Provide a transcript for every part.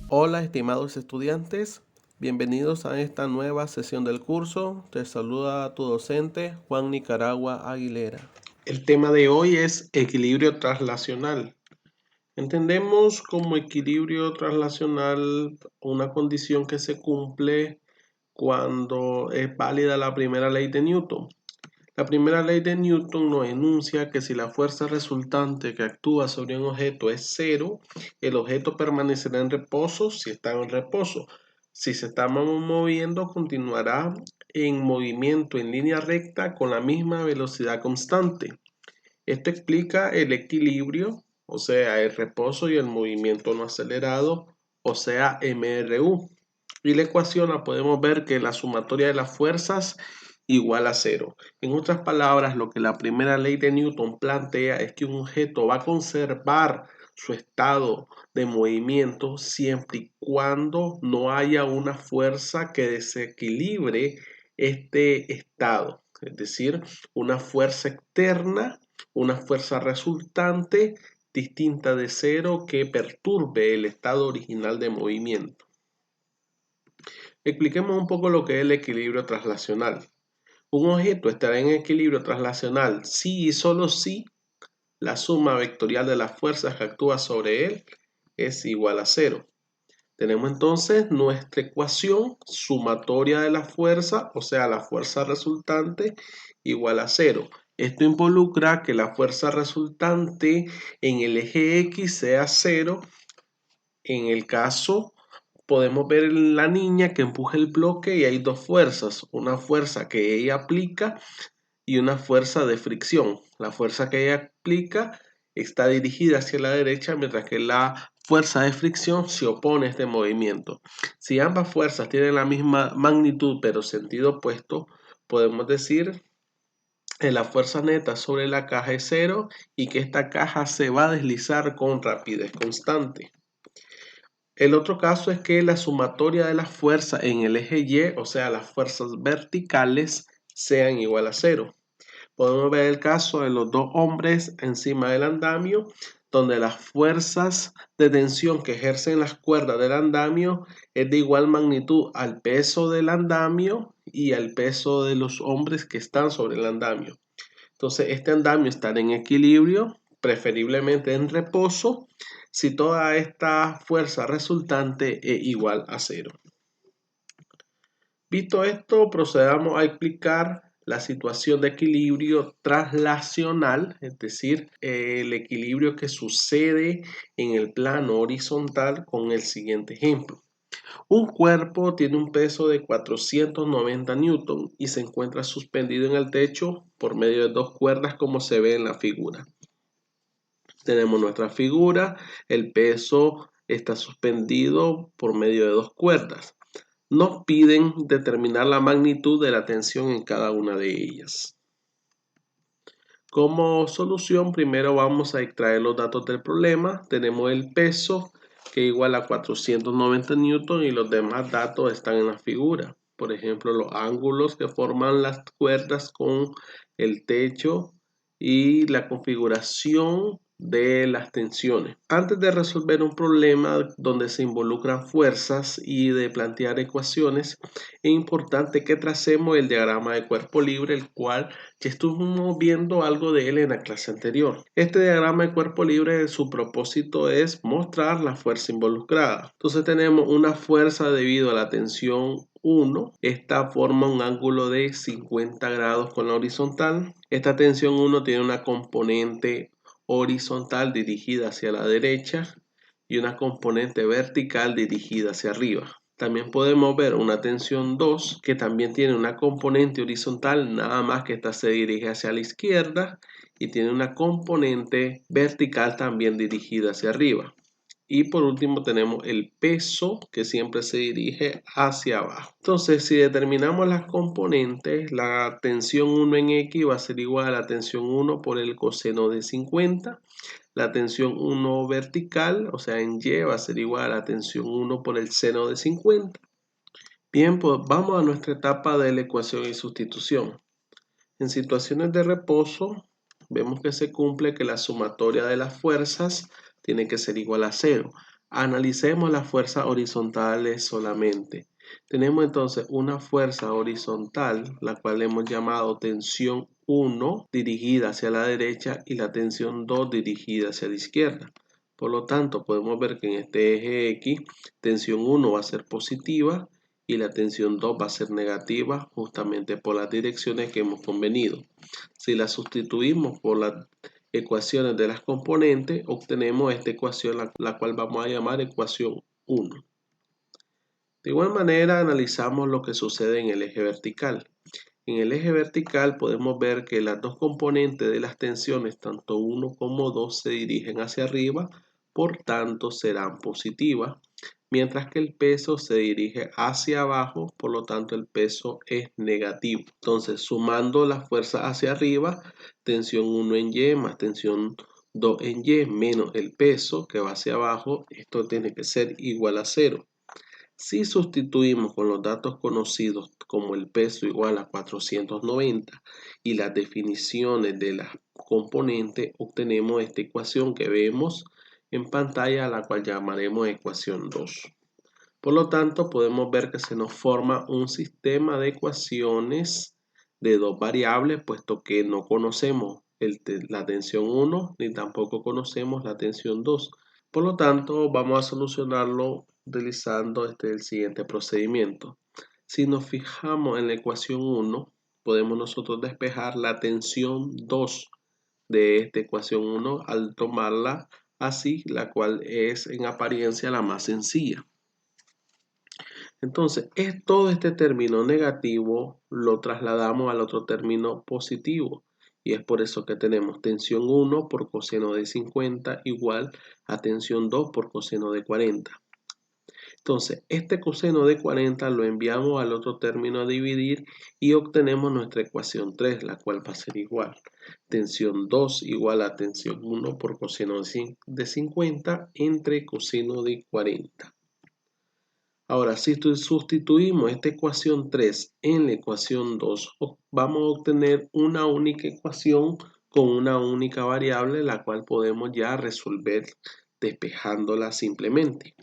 Hola estimados estudiantes, bienvenidos a esta nueva sesión del curso. Te saluda tu docente Juan Nicaragua Aguilera. El tema de hoy es equilibrio translacional. Entendemos como equilibrio translacional una condición que se cumple cuando es válida la primera ley de Newton. La primera ley de Newton nos enuncia que si la fuerza resultante que actúa sobre un objeto es cero, el objeto permanecerá en reposo si está en reposo. Si se está moviendo, continuará en movimiento en línea recta con la misma velocidad constante. Esto explica el equilibrio, o sea, el reposo y el movimiento no acelerado, o sea, MRU. Y la ecuación la podemos ver que la sumatoria de las fuerzas igual a cero. En otras palabras, lo que la primera ley de Newton plantea es que un objeto va a conservar su estado de movimiento siempre y cuando no haya una fuerza que desequilibre este estado, es decir, una fuerza externa, una fuerza resultante distinta de cero que perturbe el estado original de movimiento. Expliquemos un poco lo que es el equilibrio translacional. Un objeto estará en equilibrio translacional si y solo si la suma vectorial de las fuerzas que actúa sobre él es igual a cero. Tenemos entonces nuestra ecuación sumatoria de la fuerza, o sea, la fuerza resultante igual a cero. Esto involucra que la fuerza resultante en el eje X sea cero. En el caso podemos ver la niña que empuja el bloque y hay dos fuerzas, una fuerza que ella aplica y una fuerza de fricción. La fuerza que ella aplica está dirigida hacia la derecha, mientras que la fuerza de fricción se opone a este movimiento. Si ambas fuerzas tienen la misma magnitud pero sentido opuesto, podemos decir que la fuerza neta sobre la caja es cero y que esta caja se va a deslizar con rapidez constante. El otro caso es que la sumatoria de las fuerzas en el eje Y, o sea, las fuerzas verticales, sean igual a cero. Podemos ver el caso de los dos hombres encima del andamio, donde las fuerzas de tensión que ejercen las cuerdas del andamio es de igual magnitud al peso del andamio y al peso de los hombres que están sobre el andamio. Entonces, este andamio estará en equilibrio, preferiblemente en reposo, si toda esta fuerza resultante es igual a cero. Visto esto, procedamos a explicar la situación de equilibrio translacional, es decir, el equilibrio que sucede en el plano horizontal con el siguiente ejemplo. Un cuerpo tiene un peso de 490 newton y se encuentra suspendido en el techo por medio de dos cuerdas como se ve en la figura. Tenemos nuestra figura, el peso está suspendido por medio de dos cuerdas. Nos piden determinar la magnitud de la tensión en cada una de ellas. Como solución, primero vamos a extraer los datos del problema. Tenemos el peso que igual a 490 newton y los demás datos están en la figura. Por ejemplo, los ángulos que forman las cuerdas con el techo y la configuración de las tensiones. Antes de resolver un problema donde se involucran fuerzas y de plantear ecuaciones, es importante que tracemos el diagrama de cuerpo libre, el cual ya estuvimos viendo algo de él en la clase anterior. Este diagrama de cuerpo libre, su propósito es mostrar la fuerza involucrada. Entonces tenemos una fuerza debido a la tensión 1. Esta forma un ángulo de 50 grados con la horizontal. Esta tensión 1 tiene una componente horizontal dirigida hacia la derecha y una componente vertical dirigida hacia arriba. También podemos ver una tensión 2 que también tiene una componente horizontal, nada más que esta se dirige hacia la izquierda, y tiene una componente vertical también dirigida hacia arriba. Y por último tenemos el peso que siempre se dirige hacia abajo. Entonces, si determinamos las componentes, la tensión 1 en X va a ser igual a la tensión 1 por el coseno de 50. La tensión 1 vertical, o sea en Y, va a ser igual a la tensión 1 por el seno de 50. Bien, pues vamos a nuestra etapa de la ecuación y sustitución. En situaciones de reposo, vemos que se cumple que la sumatoria de las fuerzas tiene que ser igual a 0. Analicemos las fuerzas horizontales solamente. Tenemos entonces una fuerza horizontal, la cual hemos llamado tensión 1 dirigida hacia la derecha y la tensión 2 dirigida hacia la izquierda. Por lo tanto, podemos ver que en este eje X, tensión 1 va a ser positiva y la tensión 2 va a ser negativa justamente por las direcciones que hemos convenido. Si la sustituimos por las ecuaciones de las componentes, obtenemos esta ecuación, la cual vamos a llamar ecuación 1. De igual manera, analizamos lo que sucede en el eje vertical. En el eje vertical podemos ver que las dos componentes de las tensiones, tanto 1 como 2, se dirigen hacia arriba, por tanto serán positivas, mientras que el peso se dirige hacia abajo, por lo tanto el peso es negativo. Entonces, sumando la fuerza hacia arriba, tensión 1 en Y más tensión 2 en Y menos el peso que va hacia abajo, esto tiene que ser igual a 0. Si sustituimos con los datos conocidos como el peso igual a 490 y las definiciones de las componentes, obtenemos esta ecuación que vemos en pantalla, la cual llamaremos ecuación 2. Por lo tanto, podemos ver que se nos forma un sistema de ecuaciones de dos variables, puesto que no conocemos la tensión 1 ni tampoco conocemos la tensión 2. Por lo tanto, vamos a solucionarlo utilizando el siguiente procedimiento. Si nos fijamos en la ecuación 1, podemos nosotros despejar la tensión 2 de esta ecuación 1 al tomarla así, la cual es en apariencia la más sencilla. Entonces, todo este término negativo lo trasladamos al otro término positivo. Y es por eso que tenemos tensión 1 por coseno de 50 igual a tensión 2 por coseno de 40. Entonces, este coseno de 40 lo enviamos al otro término a dividir y obtenemos nuestra ecuación 3, la cual va a ser igual. Tensión 2 igual a tensión 1 por coseno de 50 entre coseno de 40. Ahora, si sustituimos esta ecuación 3 en la ecuación 2, vamos a obtener una única ecuación con una única variable, la cual podemos ya resolver despejándola simplemente.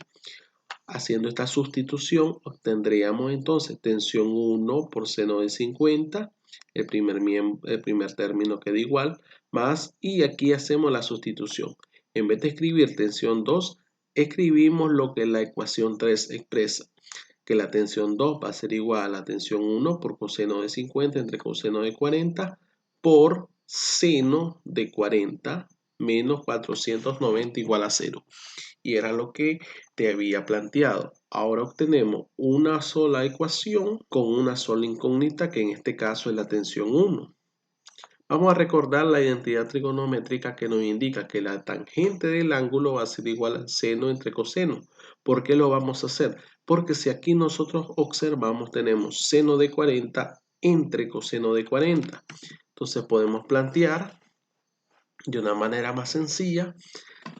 Haciendo esta sustitución, obtendríamos entonces tensión 1 por seno de 50, el primer término queda igual, más, y aquí hacemos la sustitución. En vez de escribir tensión 2, escribimos lo que la ecuación 3 expresa, que la tensión 2 va a ser igual a la tensión 1 por coseno de 50 entre coseno de 40 por seno de 40 menos 490 igual a 0. Y era lo que te había planteado. Ahora obtenemos una sola ecuación con una sola incógnita, que en este caso es la tensión 1. Vamos a recordar la identidad trigonométrica que nos indica que la tangente del ángulo va a ser igual al seno entre coseno. ¿Por qué lo vamos a hacer? Porque si aquí nosotros observamos, tenemos seno de 40 entre coseno de 40. Entonces podemos plantear de una manera más sencilla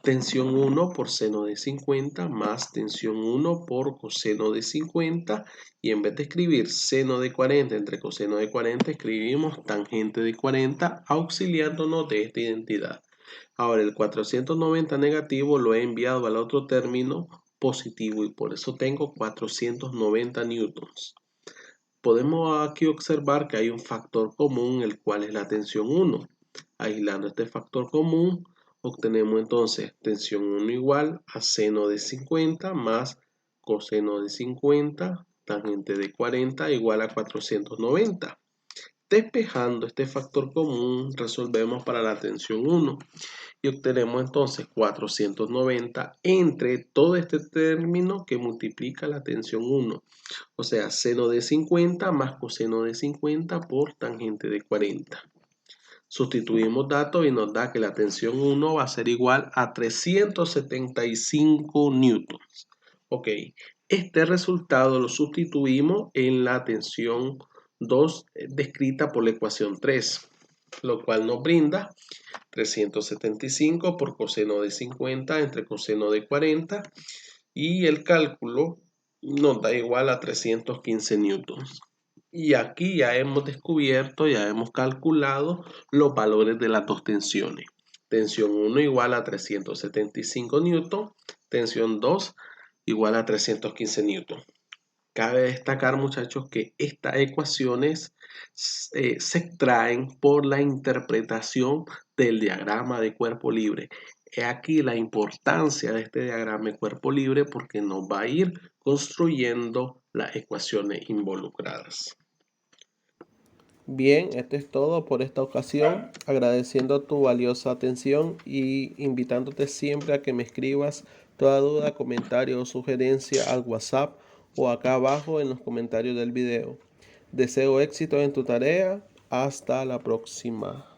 tensión 1 por seno de 50 más tensión 1 por coseno de 50, y en vez de escribir seno de 40 entre coseno de 40, escribimos tangente de 40 auxiliándonos de esta identidad. Ahora el 490 negativo lo he enviado al otro término positivo y por eso tengo 490 newtons. Podemos aquí observar que hay un factor común, el cual es la tensión 1. Aislando este factor común, obtenemos entonces tensión 1 igual a seno de 50 más coseno de 50, tangente de 40 igual a 490. Despejando este factor común, resolvemos para la tensión 1 y obtenemos entonces 490 entre todo este término que multiplica la tensión 1. O sea, seno de 50 más coseno de 50 por tangente de 40. Sustituimos datos y nos da que la tensión 1 va a ser igual a 375 newtons. Ok, este resultado lo sustituimos en la tensión 2 descrita por la ecuación 3, lo cual nos brinda 375 por coseno de 50 entre coseno de 40, y el cálculo nos da igual a 315 newtons. Y aquí ya hemos descubierto, ya hemos calculado los valores de las dos tensiones. Tensión 1 igual a 375 newton, tensión 2 igual a 315 newton. Cabe destacar, muchachos, que estas ecuaciones se extraen por la interpretación del diagrama de cuerpo libre. He aquí la importancia de este diagrama de cuerpo libre porque nos va a ir construyendo las ecuaciones involucradas. Bien, esto es todo por esta ocasión, agradeciendo tu valiosa atención y invitándote siempre a que me escribas toda duda, comentario o sugerencia al WhatsApp o acá abajo en los comentarios del video. Deseo éxito en tu tarea. Hasta la próxima.